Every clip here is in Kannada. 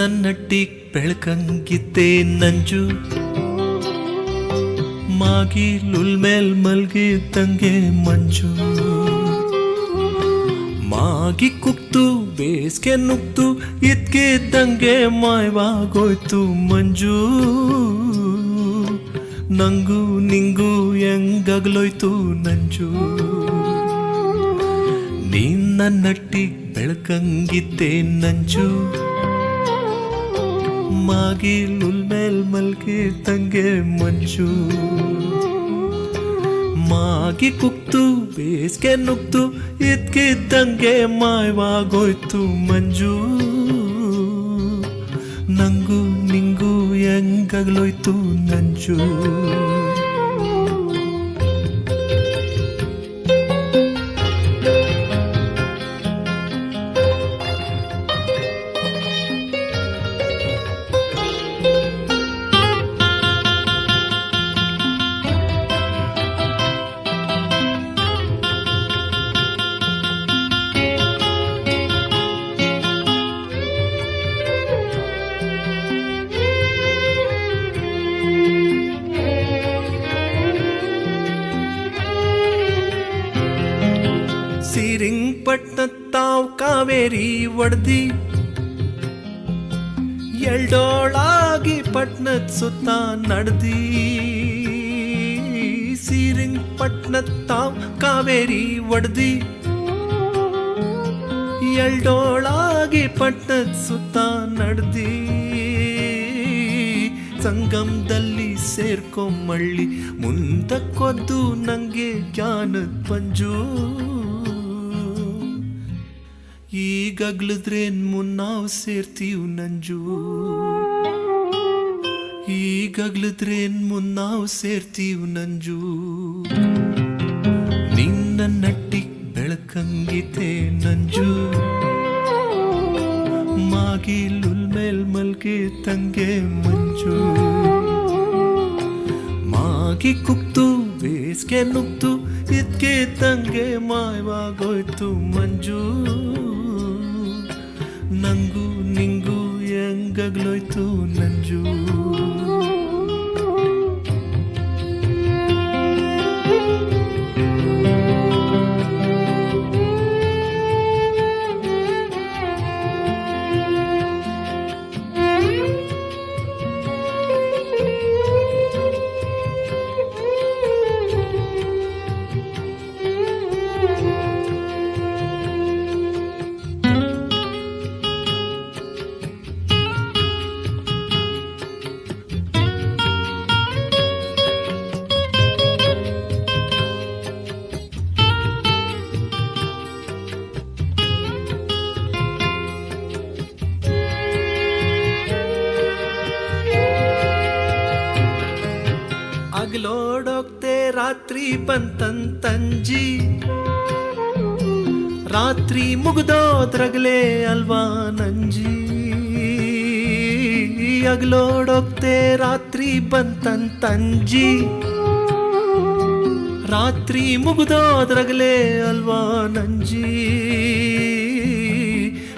ನನ್ನಟ್ಟಿಗ್ ಬೆಳಕಂಗಿದ್ದೆ ನಂಜು ಮಾಗಿ ಲುಲ್ ಮೇಲ್ ಮಲ್ಗಿದ್ದಂಗೆ ಮಂಜು ಮಾಗಿ ಕುಕ್ತು ಬೇಸ್ಗೆ ನುಗ್ತು ಇದ್ಕಿದ್ದಂಗೆ ಮಾಯವಾಗೋಯ್ತು ಮಂಜು ನಂಗೂ ನಿಂಗೂ ಹೆಂಗಗ್ಲೋಯ್ತು ನಂಜು ನೀನ್ ನನ್ನಟ್ಟಿಗ್ ಬೆಳಕಂಗಿದ್ದೆ ನಂಜು ಮಾಗಿ ಲುಲ್ ಮೇಲ್ ಮಲ್ಗಿದ್ದಂಗೆ ಮಂಜು ಮಾಗಿ ಕುಕ್ತು ಬೇಸ್ಗೆ ನುಗ್ತು ಇದ್ಕಿದ್ದಂಗೆ ಮಾಯವಾಗೋಯ್ತು ಮಂಜು ನಂಗೂ ನಿಂಗೂ ಹೆಂಗಗ್ಲೋಯ್ತು ನಂಜು ಶ್ರೀರಂಗಪಟ್ಟಣತ್ತಾವ್ ಕಾವೇರಿ ಒಡ್ದಿ ಎಲ್ಡೋಳಾಗಿ ಪಟ್ನದ ಸುತ್ತ ನಡ್ದಿ ಶ್ರೀರಂಗಪಟ್ಟಣತ್ತಾವ್ ಕಾವೇರಿ ಒಡ್ದಿ ಎಲ್ಡೋಳಾಗಿ ಪಟ್ನದ ಸುತ್ತ ನಡ್ದಿ ಸಂಗಮದಲ್ಲಿ ಸೇರ್ಕೊಂಬಳ್ಳಿ ಮುಂದಕ್ಕೊದ್ದು ನಂಗೆ ಜ್ಞಾನದ ಪಂಜು ಈಗಗ್ಲದ್ರೇನ್ ಮುನ್ನಾವ್ ಸೇರ್ತೀವ್ ನಂಜು ಈಗಗ್ಲದ್ರೇನ್ ಮುನ್ನಾವ್ ಸೇರ್ತೀವ್ ನಂಜು ನಿನ್ನ ನಟ್ಟಿಗ್ ಬೆಳಕಂಗಿತೆ ನಂಜು ಮಾಗಿ ಲುಲ್ ಮೇಲ್ ಮಲ್ಗೆ ತಂಗೆ ಮಂಜು ಮಾಗಿ ಕುಕ್ತು ಬೇಸ್ಗೆ ನುಗ್ತು ಇದ್ಕೆ ತಂಗೆ ಮಾಯವಾಗೋಯ್ತು ಮಂಜು ನಂಗೂ ನಿಂಗೂ ಹೆಂಗಗ್ಲೋಯ್ತು ನಂಜು ಅಗ್ಲೋಡೋಗ್ತೆ ರಾತ್ರಿ ಬಂತಂತಂಜಿ ರಾತ್ರಿ ಮುಗ್ದೋದ್ರಗ್ಲೇ ಅಲ್ವಾ ನಂಜಿ ಅಗ್ಲೋಡೋಗ್ತೆ ರಾತ್ರಿ ಬಂತಂತಂಜಿ ರಾತ್ರಿ ಮುಗ್ದೋದ್ರಗ್ಲೇ ಅಲ್ವಾ ನಂಜಿ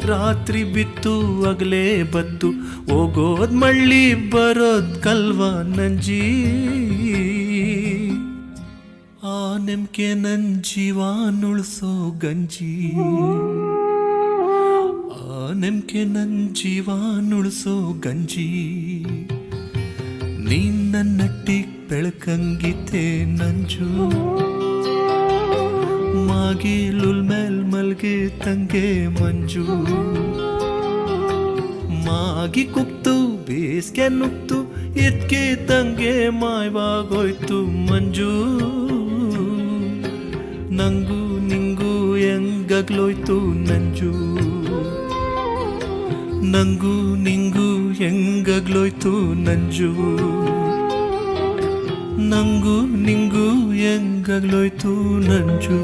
ರಾತ್ರಿ ಬಿತ್ತು ಅಗ್ಲೇ ಬತ್ತು ಹೋಗೋದ್ ಮಳ್ಳಿ ಬರೋದ್ ಕಲ್ವಾ ನಂಜಿ ಆ ನೆಮ್ಕೆ ನನ್ ಜೀವ ನುಳ್ಸೋ ಗಂಜಿ ಆ ನೆಮ್ಕೆ ನನ್ ಜೀವ ನುಳ್ಸೋ ಗಂಜಿ ನೀನ್ ನನ್ನಟ್ಟಿಗ್ ಬೆಳಕಂಗಿತೆ ನಂಜು ಮಾಗಿ ಲುಲ್ ಮೇಲ್ ಮಲ್ಗೆ ತಂಗೆ ಮಂಜು ಮಾಗಿ ಕುಕ್ತು ಬೇಸ್ಗೆ ನುಗ್ತು ಇದ್ಕೆ ತಂಗೆ ಮಾಯವಾಗೋಯ್ತು ಮಂಜು ನಂಗೂ ನಿಂಗೂ ಹೆಂಗಗ್ಲೋಯ್ತು ನಂಜು ನಂಗೂ ನಿಂಗೂ ಹೆಂಗಗ್ಲೋಯ್ತು ನಂಜು ನಂಗೂ ನಿಂಗೂ ಹೆಂಗಗ್ಲೋಯ್ತು ನಂಜು